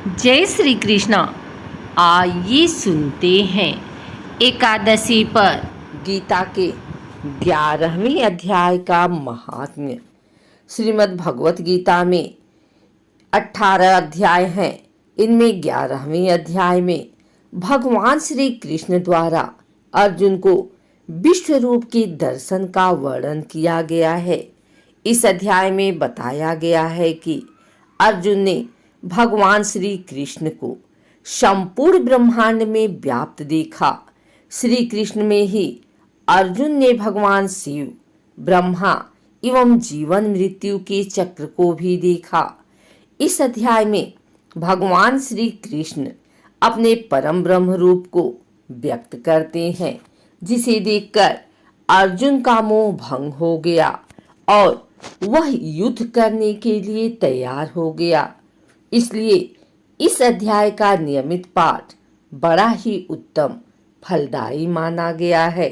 जय श्री कृष्ण। आइए सुनते हैं एकादशी पर गीता के 11वें अध्याय का महात्म्य। श्रीमद् भगवत गीता में 18 अध्याय हैं। इनमें 11वें अध्याय में भगवान श्री कृष्ण द्वारा अर्जुन को विश्व रूप के दर्शन का वर्णन किया गया है। इस अध्याय में बताया गया है कि अर्जुन ने भगवान श्री कृष्ण को संपूर्ण ब्रह्मांड में व्याप्त देखा। श्री कृष्ण में ही अर्जुन ने भगवान शिव, ब्रह्मा एवं जीवन मृत्यु के चक्र को भी देखा। इस अध्याय में भगवान श्री कृष्ण अपने परम ब्रह्म रूप को व्यक्त करते हैं, जिसे देखकर अर्जुन का मोह भंग हो गया और वह युद्ध करने के लिए तैयार हो गया। इसलिए इस अध्याय का नियमित पाठ बड़ा ही उत्तम फलदायी माना गया है।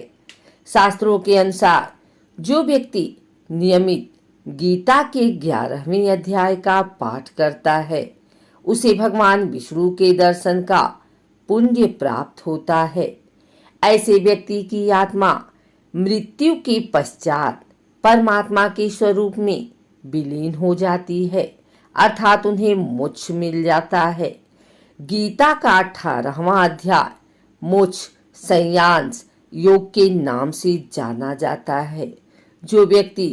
शास्त्रों के अनुसार जो व्यक्ति नियमित गीता के 11वें अध्याय का पाठ करता है, उसे भगवान विष्णु के दर्शन का पुण्य प्राप्त होता है। ऐसे व्यक्ति की आत्मा मृत्यु के पश्चात परमात्मा के स्वरूप में विलीन हो जाती है, अर्थात उन्हें मोक्ष मिल जाता है। गीता का 18वां अध्याय मोक्ष संन्यास योग के नाम से जाना जाता है। जो व्यक्ति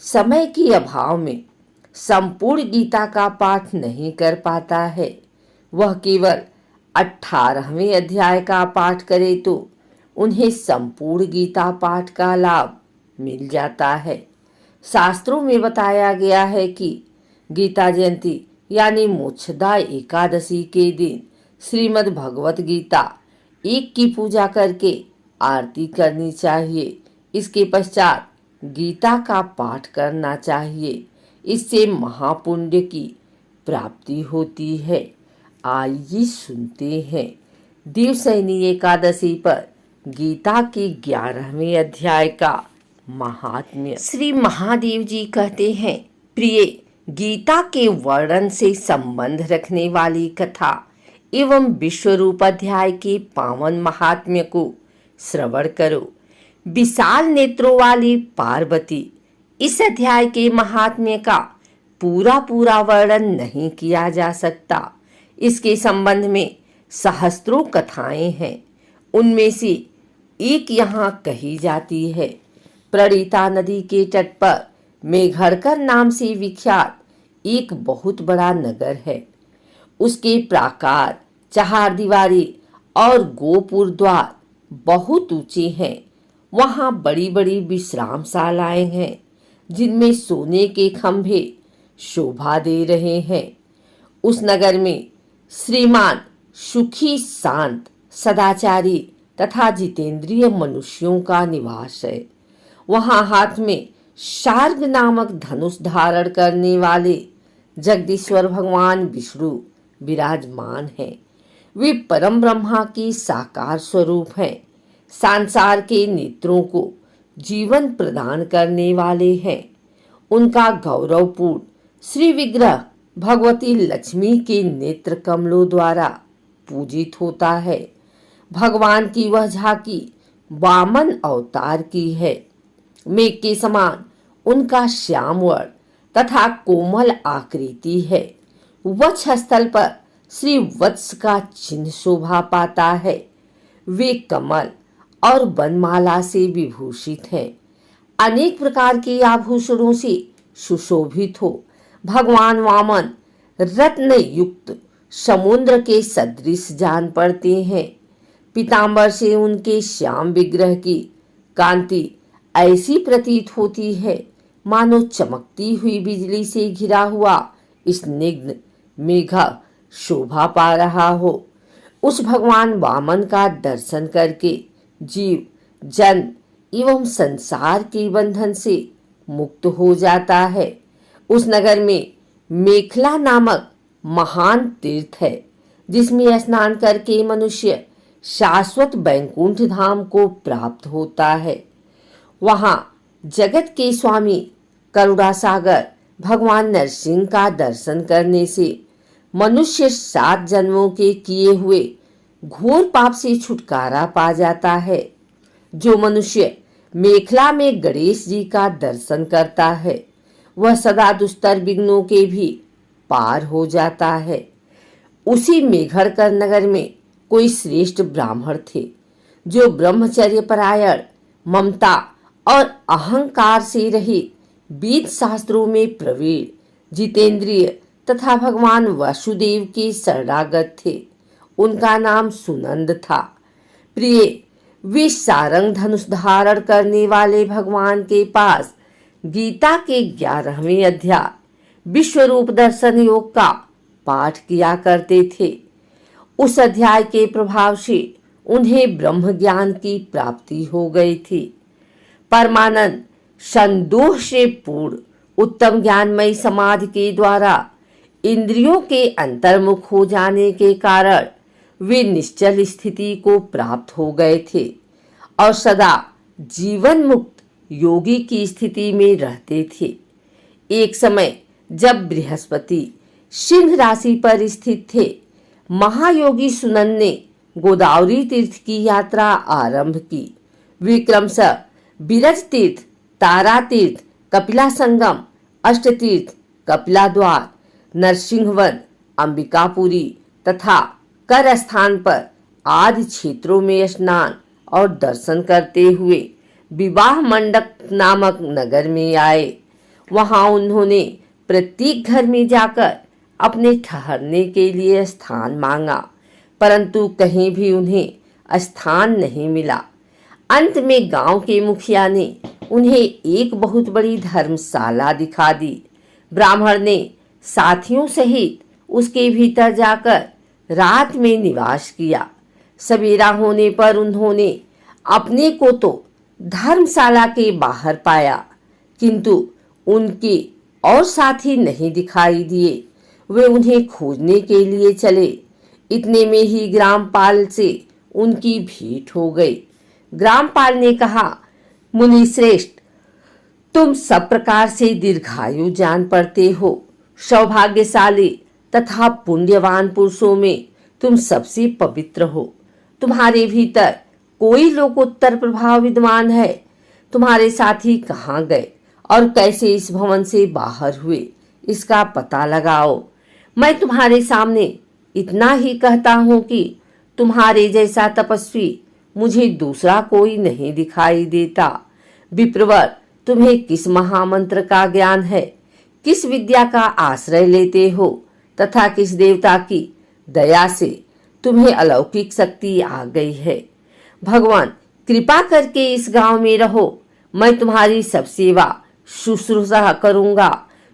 समय के अभाव में संपूर्ण गीता का पाठ नहीं कर पाता है, वह केवल 18वें अध्याय का पाठ करे तो उन्हें संपूर्ण गीता पाठ का लाभ मिल जाता है। शास्त्रों में बताया गया है कि गीता जयंती यानी मोक्षदा एकादशी के दिन श्रीमद् भगवत गीता 1 की पूजा करके आरती करनी चाहिए। इसके पश्चात गीता का पाठ करना चाहिए। इससे महापुण्य की प्राप्ति होती है। आइए सुनते हैं देवशयनी एकादशी पर गीता के 11वें अध्याय का महात्म्य। श्री महादेव जी कहते हैं, प्रिय, गीता के वर्णन से संबंध रखने वाली कथा एवं विश्वरूप अध्याय के पावन महात्म्य को श्रवण करो। विशाल नेत्रों वाली पार्वती, इस अध्याय के महात्म्य का पूरा वर्णन नहीं किया जा सकता। इसके संबंध में सहस्त्रों कथाएं हैं। उनमें से एक यहाँ कही जाती है। प्रणीता नदी के तट पर मेघड़कर नाम से विख्यात एक बहुत बड़ा नगर है। उसके प्राकार, चहारदीवारी और गोपुर द्वार बहुत ऊंचे हैं। वहां बड़ी बड़ी विश्रामशालाएं हैं, जिनमें सोने के खंभे शोभा दे रहे हैं। उस नगर में श्रीमान, सुखी, शांत, सदाचारी तथा जितेंद्रिय मनुष्यों का निवास है। वहां हाथ में शार्ग नामक धनुष धारण करने वाले जगदीश्वर भगवान विष्णु विराजमान हैं। वे परम ब्रह्मा की साकार स्वरूप हैं। संसार के नेत्रों को जीवन प्रदान करने वाले हैं। उनका गौरवपूर्ण श्री विग्रह भगवती लक्ष्मी के नेत्र कमलों द्वारा पूजित होता है। भगवान की वह झांकी वामन अवतार की है। मेघ के समान उनका श्याम वर्ण तथा कोमल आकृति है। वक्षस्थल पर श्री वत्स का चिन्ह शोभा पाता है। वे कमल और वनमाला से विभूषित हैं। अनेक प्रकार के आभूषणों से सुशोभित हो भगवान वामन रत्न युक्त समुद्र के सदृश जान पड़ते हैं। पीतांबर से उनके श्याम विग्रह की कांति ऐसी प्रतीत होती है मानो चमकती हुई बिजली से घिरा हुआ स्निग्ध मेघा शोभा पा रहा हो। उस भगवान वामन का दर्शन करके जीव जन एवं संसार के बंधन से मुक्त हो जाता है। उस नगर में मेखला नामक महान तीर्थ है, जिसमें स्नान करके मनुष्य शाश्वत वैकुंठ धाम को प्राप्त होता है। वहां जगत के स्वामी करुणा सागर भगवान नरसिंह का दर्शन करने से मनुष्य 7 जन्मों के किए हुए घोर पाप से छुटकारा पा जाता है। जो मनुष्य मेखला में गणेश जी का दर्शन करता है वह सदा दुस्तर विघ्नों के भी पार हो जाता है। उसी मेघड़कर नगर में कोई श्रेष्ठ ब्राह्मण थे जो ब्रह्मचर्य परायण, ममता और अहंकार से रहित, वेद शास्त्रों में प्रवीण, जितेंद्रिय तथा भगवान वासुदेव के शरणागत थे। उनका नाम सुनंद था। प्रिय, वे सारंग धनुष धारण करने वाले भगवान के पास गीता के 11वें अध्याय विश्वरूप दर्शन योग का पाठ किया करते थे। उस अध्याय के प्रभाव से उन्हें ब्रह्म ज्ञान की प्राप्ति हो गई थी। परमानंद संदोह से पूर्ण उत्तम ज्ञानमयी समाधि के द्वारा इंद्रियों के अंतर्मुख हो जाने के कारण वे निश्चल स्थिति को प्राप्त हो गए थे और सदा जीवन मुक्त योगी की स्थिति में रहते थे। एक समय जब बृहस्पति सिंह राशि पर स्थित थे, महायोगी सुनंद ने गोदावरी तीर्थ की यात्रा आरंभ की। वे क्रमशः बिरज तीर्थ, तारा तीर्थ, कपिला संगम, अष्ट तीर्थ, कपिला द्वार, नरसिंहवन, अंबिकापुरी तथा कर स्थान पर आदि क्षेत्रों में स्नान और दर्शन करते हुए विवाह मंडप नामक नगर में आए। वहां उन्होंने प्रत्येक घर में जाकर अपने ठहरने के लिए स्थान मांगा, परंतु कहीं भी उन्हें स्थान नहीं मिला। अंत में गांव के मुखिया ने उन्हें एक बहुत बड़ी धर्मशाला दिखा दी। ब्राह्मण ने साथियों सहित उसके भीतर जाकर रात में निवास किया। सवेरा होने पर उन्होंने अपने को तो धर्मशाला के बाहर पाया, किंतु उनके और साथी नहीं दिखाई दिए। वे उन्हें खोजने के लिए चले। इतने में ही ग्रामपाल से उनकी भेंट हो गई। ग्रामपाल ने कहा, मुनि श्रेष्ठ, तुम सब प्रकार से दीर्घायु जान पड़ते हो। सौभाग्यशाली तथा पुण्यवान पुरुषों में तुम सबसे पवित्र हो। तुम्हारे भीतर कोई लोकोत्तर प्रभाव विद्यमान है। तुम्हारे साथी कहाँ गए और कैसे इस भवन से बाहर हुए, इसका पता लगाओ। मैं तुम्हारे सामने इतना ही कहता हूँ कि तुम्हारे जैसा तपस्वी मुझे दूसरा कोई नहीं दिखाई देता। विप्रवर, तुम्हें किस महामंत्र का ज्ञान है, किस विद्या का आश्रय लेते हो तथा किस देवता की दया से तुम्हें अलौकिक शक्ति आ गई है। भगवान, कृपा करके इस गांव में रहो, मैं तुम्हारी सब सेवा शुश्रूषा करूंगा।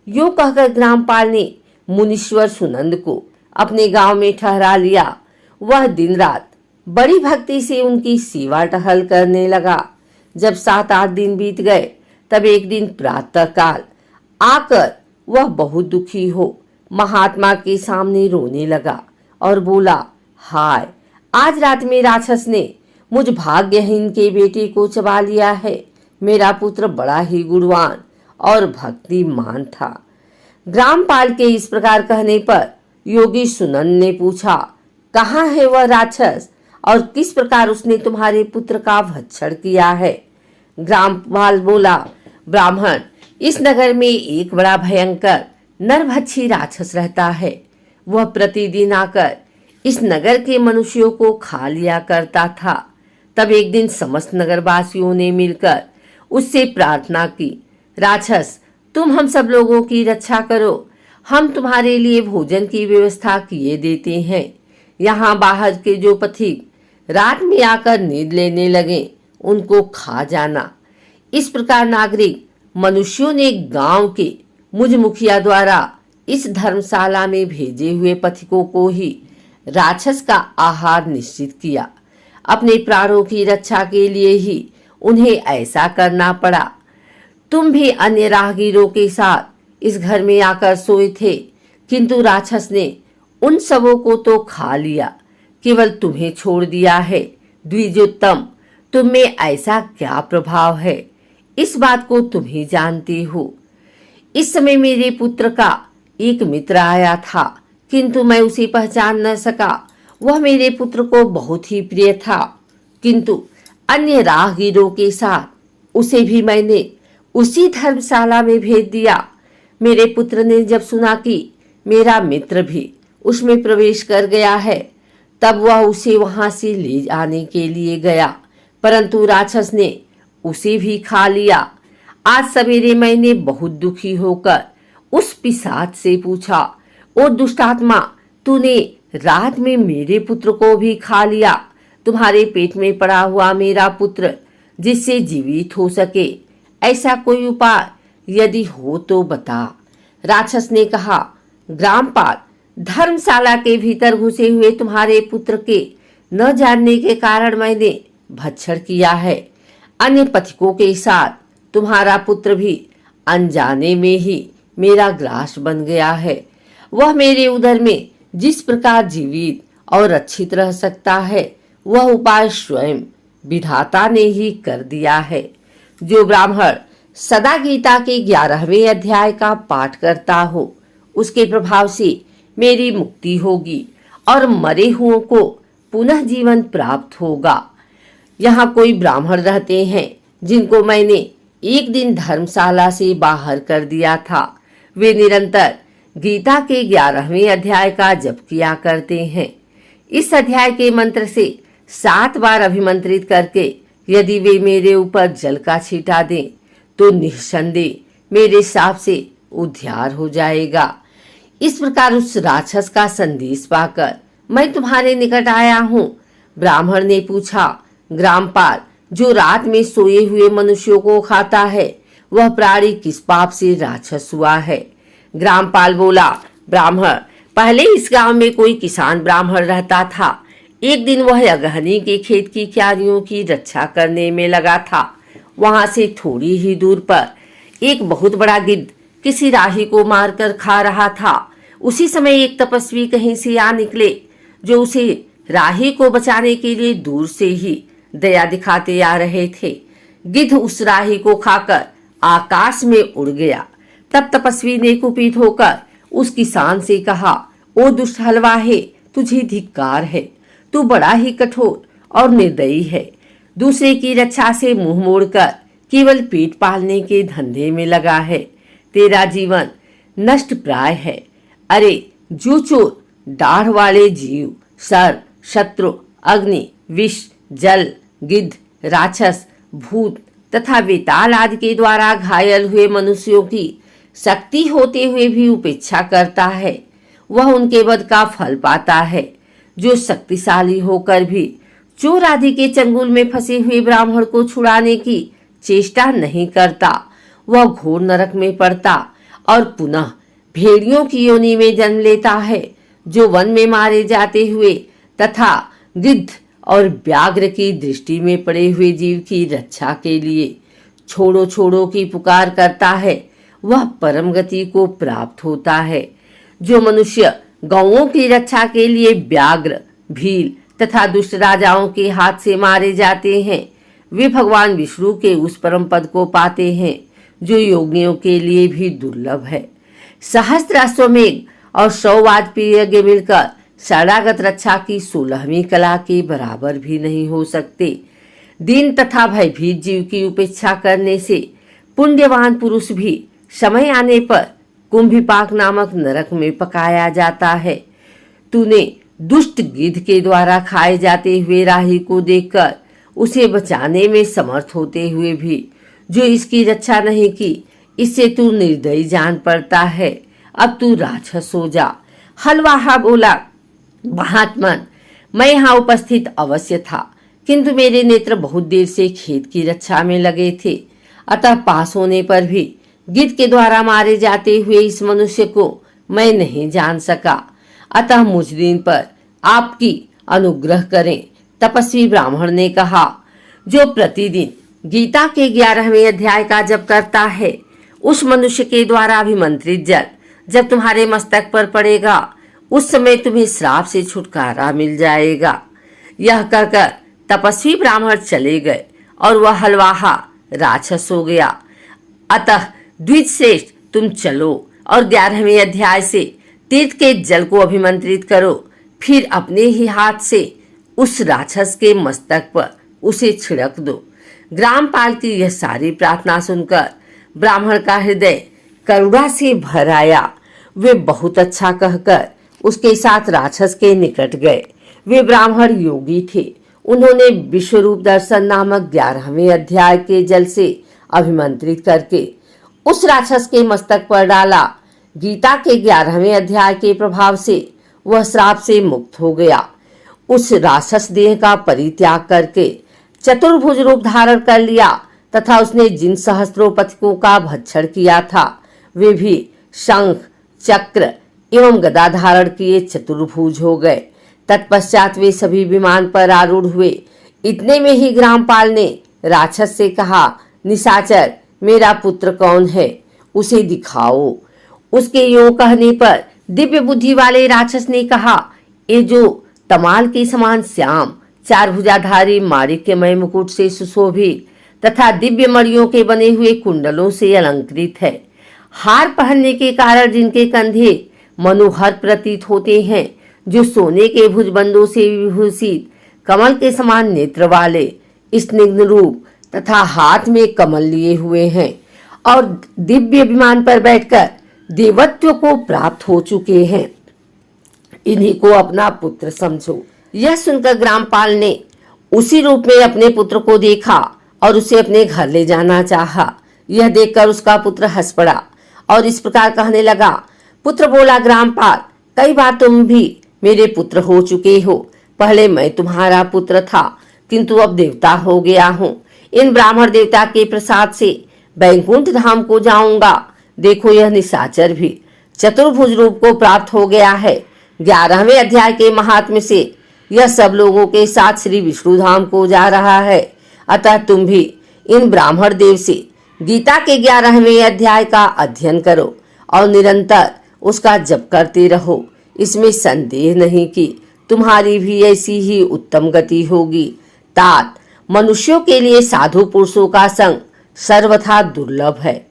यूं कहकर ग्रामपाल ने मुनीश्वर सुनंद को अपने गांव में ठहरा लिया। वह दिन रात बड़ी भक्ति से उनकी सेवा टहल करने लगा। जब 7-8 दिन बीत गए तब एक दिन प्रातः काल आकर वह बहुत दुखी हो महात्मा के सामने रोने लगा और बोला, हाय, आज रात में राक्षस ने मुझ भाग्यहीन के बेटे को चबा लिया है। मेरा पुत्र बड़ा ही गुणवान और भक्तिमान था। ग्रामपाल के इस प्रकार कहने पर योगी सुनंद ने पूछा, कहाँ है वह राक्षस और किस प्रकार उसने तुम्हारे पुत्र का भक्षण किया है। ग्रामपाल बोला, ब्राह्मण, इस नगर में एक बड़ा भयंकर नरभक्षी राक्षस रहता है। वह प्रतिदिन आकर इस नगर के मनुष्यों को खा लिया करता था। तब एक दिन समस्त नगरवासियों ने मिलकर उससे प्रार्थना की, राक्षस, तुम हम सब लोगों की रक्षा करो, हम तुम्हारे लिए भोजन की व्यवस्था किए देते हैं। यहाँ बाहर के जो पथिक रात में आकर नींद लेने लगे उनको खा जाना। इस प्रकार नागरिक मनुष्यों ने गांव के मुझ मुखिया द्वारा इस धर्मशाला में भेजे हुए पथिकों को ही राक्षस का आहार निश्चित किया। अपने प्राणों की रक्षा के लिए ही उन्हें ऐसा करना पड़ा। तुम भी अन्य राहगीरों के साथ इस घर में आकर सोए थे, किंतु राक्षस ने उन सबों को तो खा लिया, केवल तुम्हें छोड़ दिया है। द्विजोत्तम, तुम में ऐसा क्या प्रभाव है, इस बात को तुम ही जानते हो। इस समय मेरे पुत्र का एक मित्र आया था, किंतु मैं उसे पहचान न सका। वह मेरे पुत्र को बहुत ही प्रिय था, किंतु अन्य राहगीरों के साथ उसे भी मैंने उसी धर्मशाला में भेज दिया। मेरे पुत्र ने जब सुना कि मेरा मित्र भी उसमें प्रवेश कर गया है, तब वह उसे वहां से ले जाने के लिए गया, परंतु राक्षस ने उसे भी खा लिया। आज सवेरे मैंने बहुत दुखी होकर उस पिशाच से पूछा, ओ दुष्टात्मा, तूने रात में मेरे पुत्र को भी खा लिया। तुम्हारे पेट में पड़ा हुआ मेरा पुत्र जिससे जीवित हो सके, ऐसा कोई उपाय यदि हो तो बता। राक्षस ने कहा, ग्रामपाल, धर्मशाला के भीतर घुसे हुए तुम्हारे पुत्र के न जानने के कारण मैंने भक्षण किया है। अन्य पथिकों के साथ तुम्हारा पुत्र भी अनजाने में ही मेरा ग्रास बन गया है। वह मेरे उदर में जिस प्रकार जीवित और रक्षित रह सकता है, वह उपाय स्वयं विधाता ने ही कर दिया है। जो ब्राह्मण सदा गीता के 11वें अध्याय का पाठ करता हो, उसके प्रभाव से मेरी मुक्ति होगी और मरे हुओं को पुनः जीवन प्राप्त होगा। यहाँ कोई ब्राह्मण रहते हैं जिनको मैंने एक दिन धर्मशाला से बाहर कर दिया था। वे निरंतर गीता के 11वें अध्याय का जप किया करते हैं। इस अध्याय के मंत्र से 7 बार अभिमंत्रित करके यदि वे मेरे ऊपर जल का छींटा दें तो निस्संदेह मेरे शाप से उद्धार हो जाएगा। इस प्रकार उस राक्षस का संदेश पाकर मैं तुम्हारे निकट आया हूँ। ब्राह्मण ने पूछा, ग्रामपाल, जो रात में सोए हुए मनुष्यों को खाता है, वह प्राणी किस पाप से राक्षस हुआ है? ग्रामपाल बोला, ब्राह्मण, पहले इस गांव में कोई किसान ब्राह्मण रहता था। एक दिन वह अगहनी के खेत की क्यारियों की रक्षा करने में लगा था। वहां से थोड़ी ही दूर पर एक बहुत बड़ा गिद्ध किसी राही को मारकर खा रहा था। उसी समय एक तपस्वी कहीं से आ निकले, जो उसे राही को बचाने के लिए दूर से ही दया दिखाते आ रहे थे। गिद्ध उस राही को खाकर आकाश में उड़ गया। तब तपस्वी ने कुपित होकर उस किसान से कहा, ओ दुष्ट हलवाहे, तुझे धिक्कार है। तू बड़ा ही कठोर और निर्दयी है। दूसरे की रक्षा से मुंह मोड़कर केवल पेट पालने के धंधे में लगा है। तेरा जीवन नष्ट प्राय है। अरे जो चोर दाढ़ वाले जीव, सर्प, शत्रु, अग्नि, विष, जल, गिद्ध, राक्षस, भूत तथा वेताल आदि के द्वारा घायल हुए मनुष्यों की शक्ति होते हुए भी उपेक्षा करता है, वह उनके वध का फल पाता है। जो शक्तिशाली होकर भी चोर आदि के चंगुल में फंसे हुए ब्राह्मण को छुड़ाने की चेष्टा नहीं करता, वह घोर नरक में पड़ता और पुनः भेड़ियों की योनि में जन्म लेता है। जो वन में मारे जाते हुए तथा गिद्ध और व्याघ्र की दृष्टि में पड़े हुए जीव की रक्षा के लिए छोड़ो छोड़ो की पुकार करता है, वह परम गति को प्राप्त होता है। जो मनुष्य गौओं की रक्षा के लिए व्याघ्र, भील तथा दुष्ट राजाओं के हाथ से मारे जाते हैं, वे भगवान विष्णु के उस परम पद को पाते हैं जो योगियों के लिए भी दुर्लभ है। सहस्त्र अश्वमेघ और 100 वाजपेयी मिलकर शरणागत रक्षा की 16वीं कला के बराबर भी नहीं हो सकते। दीन तथा भयभीत जीव की उपेक्षा करने से पुण्यवान पुरुष भी समय आने पर कुंभिपाक नामक नरक में पकाया जाता है। तूने दुष्ट गिद्ध के द्वारा खाए जाते हुए राही को देखकर उसे बचाने में समर्थ होते हुए भी जो इसकी रक्षा नहीं की, इससे तू निर्दयी जान पड़ता है। अब तू राक्षस हो जा। हलवाहा बोला, महात्मन, मैं यहाँ उपस्थित अवश्य था, किंतु मेरे नेत्र बहुत देर से खेत की रक्षा में लगे थे। अतः पास होने पर भी गिद्ध के द्वारा मारे जाते हुए इस मनुष्य को मैं नहीं जान सका। अतः मुझ दिन पर आपकी अनुग्रह करें। तपस्वी ब्राह्मण ने कहा, जो प्रतिदिन गीता के 11वें अध्याय का जप करता है, उस मनुष्य के द्वारा अभिमंत्रित जल जब तुम्हारे मस्तक पर पड़ेगा, उस समय तुम्हें श्राप से छुटकारा मिल जाएगा। यह कहकर तपस्वी ब्राह्मण चले गए और वह हलवाहा राक्षस हो गया। अतः द्विजश्रेष्ठ, तुम चलो और 11वें अध्याय से तीर्थ के जल को अभिमंत्रित करो, फिर अपने ही हाथ से उस राक्षस के मस्तक पर उसे छिड़क दो। ग्रामपाल की यह सारी प्रार्थना सुनकर ब्राह्मण का हृदय करुणा से भर आया। वे बहुत अच्छा कहकर उसके साथ राक्षस के निकट गए। वे ब्राह्मण योगी थे। उन्होंने विश्वरूप दर्शन नामक 11वें अध्याय के जल से अभिमंत्रित करके उस राक्षस के मस्तक पर डाला। गीता के 11वें अध्याय के प्रभाव से वह श्राप से मुक्त हो गया। उस राक्षस देह का परित्याग करके चतुर्भुज रूप धारण कर लिया तथा उसने जिन सहस्त्रों पथिकों का भक्षण किया था वे भी शंख, चक्र एवं गदा धारण किए चतुर्भुज हो गए। तत्पश्चात वे सभी विमान पर आरूढ़ हुए। इतने में ही ग्रामपाल ने राक्षस से कहा, निशाचर, मेरा पुत्र कौन है, उसे दिखाओ। उसके यूं कहने पर दिव्य बुद्धि वाले राक्षस ने कहा, ये जो तमाल के समान श्याम, चार भुजाधारी माणिक्यमय मुकुट से सुशोभित तथा दिव्य मणियों के बने हुए कुंडलों से अलंकृत है, हार पहनने के कारण जिनके कंधे मनोहर प्रतीत होते हैं, जो सोने के भुजबंदों से विभूषित कमल के समान नेत्र वाले, स्निग्ध रूप तथा हाथ में कमल लिए हुए हैं और दिव्य विमान पर बैठकर देवत्व को प्राप्त हो चुके हैं, इन्हीं को अपना पुत्र समझो। यह सुनकर ग्रामपाल ने उसी रूप में अपने पुत्र को देखा और उसे अपने घर ले जाना चाहा। यह देखकर उसका पुत्र हंस पड़ा और इस प्रकार कहने लगा। पुत्र बोला, ग्रामपाल, कई बार तुम भी मेरे पुत्र हो चुके हो। पहले मैं तुम्हारा पुत्र था, किंतु अब देवता हो गया हूँ। इन ब्राह्मण देवता के प्रसाद से बैकुंठ धाम को जाऊंगा। देखो, यह निशाचर भी चतुर्भुज रूप को प्राप्त हो गया है। 11वें अध्याय के महात्म्य से यह सब लोगों के साथ श्री विष्णु धाम को जा रहा है। अतः तुम भी इन ब्राह्मण देव से गीता के 11वें अध्याय का अध्ययन करो और निरंतर उसका जप करते रहो। इसमें संदेह नहीं कि तुम्हारी भी ऐसी ही उत्तम गति होगी। तात, मनुष्यों के लिए साधु पुरुषों का संग सर्वथा दुर्लभ है,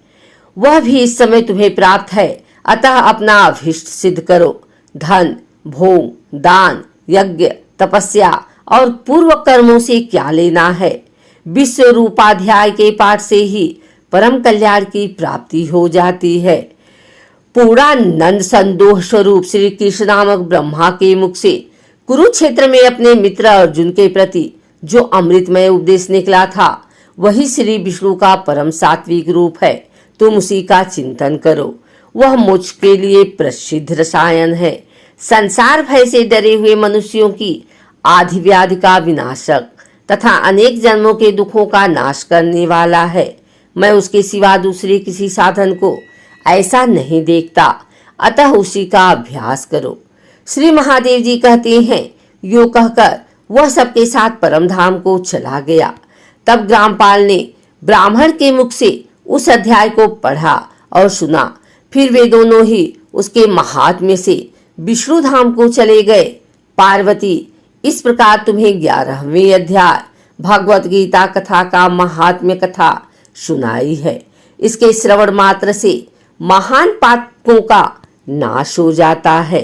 वह भी इस समय तुम्हें प्राप्त है। अतः अपना अभीष्ट सिद्ध करो। धन, भोग, दान, यज्ञ, तपस्या और पूर्व कर्मों से क्या लेना है। विश्व रूपाध्याय के पाठ से ही परम कल्याण की प्राप्ति हो जाती है। पूर्णानंद संदोह स्वरूप श्री कृष्ण नामक ब्रह्मा के मुख से कुरुक्षेत्र में अपने मित्र अर्जुन के प्रति जो अमृतमय उपदेश निकला था, वही श्री विष्णु का परम सात्विक रूप है। तुम उसी का चिंतन करो। वह मोक्ष के लिए प्रसिद्ध रसायन है। संसार भय से डरे हुए मनुष्यों की आदि व्याधि का विनाशक तथा अनेक जन्मों के दुखों का नाश करने वाला है। मैं उसके सिवा दूसरे किसी साधन को ऐसा नहीं देखता, अतः उसी का अभ्यास करो। श्री महादेव जी कहते हैं, यो कहकर वह सबके साथ परम धाम को चला गया। तब ग्रामपाल ने ब्राह्मण के मुख से उस अध्याय को पढ़ा और सुना। फिर वे दोनों ही उसके महात्म्य से विष्णु धाम को चले गए। पार्वती, इस प्रकार तुम्हें 11वें अध्याय भगवत गीता कथा का महात्म्य कथा सुनाई है। इसके श्रवण मात्र से महान पापों का नाश हो जाता है।